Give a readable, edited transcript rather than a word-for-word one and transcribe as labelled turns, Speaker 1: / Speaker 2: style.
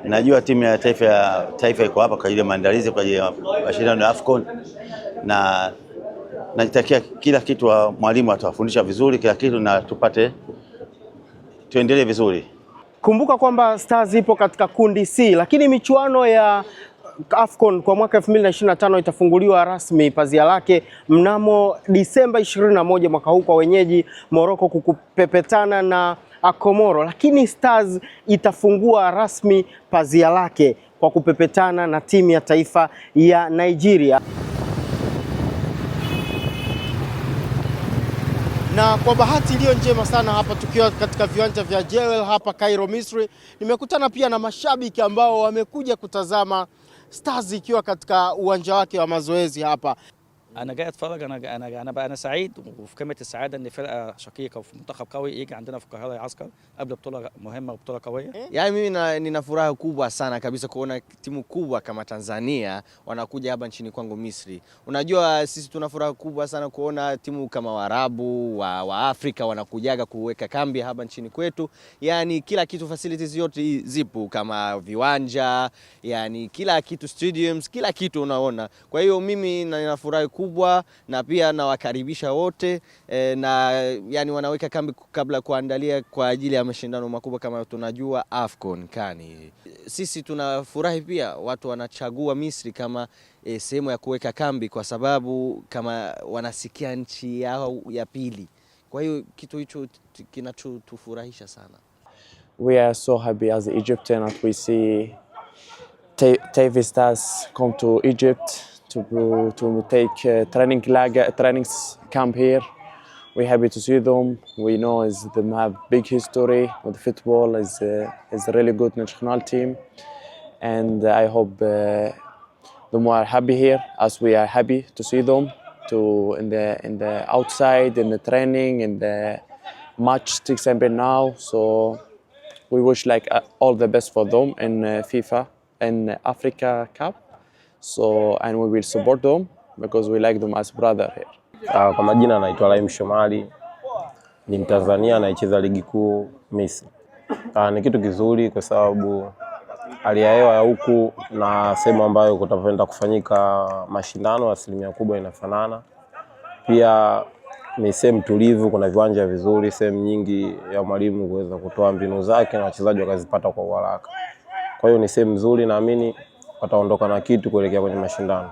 Speaker 1: Najua timu ya taifa iko hapa kwa ajili ya maandalizi kwa ajili ya mashindano ya AFCON, na najitakia kila kitu, mwalimu atawafundisha vizuri kila kitu na tuendelee vizuri.
Speaker 2: Kumbuka kwamba Stars ipo katika kundi C, lakini michuano ya AFCON kwa mwaka 2025 itafunguliwa rasmi pazia lake mnamo Disemba 21 mwaka huu kwa wenyeji Morocco kukupepetana na Komoro, lakini Stars itafungua rasmi pazia lake kwa kupepetana na timu ya taifa ya Nigeria. Na kwa bahati iliyo njema sana hapa tukiwa katika viwanja vya Jewel hapa Cairo, Misri, nimekutana pia na mashabiki ambao wamekuja kutazama Stars ikiwa katika uwanja wake wa mazoezi hapa.
Speaker 3: أنا جاي أتفرج. أنا سعيد وفي قمة السعادة إن فرقة شقيقة وفي منتخب قوي يجي عندنا في القاهرة يعسكر قبل بطولة مهمة وبطولة قوية.
Speaker 4: Yaani mimi nina furaha kubwa sana kabisa kuona timu kubwa kama Tanzania wanakuja hapa nchini kwangu Misri. Unajua sisi tuna furaha kubwa sana kuona timu kama Waarabu wa Afrika wanakujaga kuweka kambi hapa nchini kwetu. Yaani kila kitu, facilities yote zipo kama viwanja, yani kila kitu, stadiums, kila kitu unaona. Kwa hiyo mimi nina furaha kubwa na pia nawakaribisha wote na yani wanaweka kambi kabla kuandalia kwa ajili ya mashindano makubwa kama tunajua AFCON kani. Sisi tunafurahi pia watu wanachagua Misri kama sehemu ya kuweka kambi kwa sababu kama wanasikia nchi yao ya pili. Kwa hiyo kitu hicho kinachotufurahisha sana.
Speaker 5: We are so happy as Egyptian that we see Taifa Stars come to Egypt to take trainings camp here. We're happy to see them. We know they have big history with football. Is a really good national team, and I hope them are happy here as we are happy to see them. In the outside, in the training, in the match example now. So we wish all the best for them in FIFA and Africa Cup. So and we will support them because we like them as brother here.
Speaker 6: Kwa majina naitwa Laim Shomali, ni Mtanzania anayecheza ligi kuu Misri. Ni kitu kizuri kwa sababu hali ya hewa ya huku na sehemu ambayo kutakwenda kufanyika mashindano asilimia kubwa inafanana. Pia ni sehemu tulivu, kuna viwanja vizuri, sehemu nyingi ya mwalimu kuweza kutoa mbinu zake na wachezaji wakazipata kwa haraka. Kwa hiyo ni sehemu nzuri, naamini wataondoka na kitu kuelekea kwenye mashindano.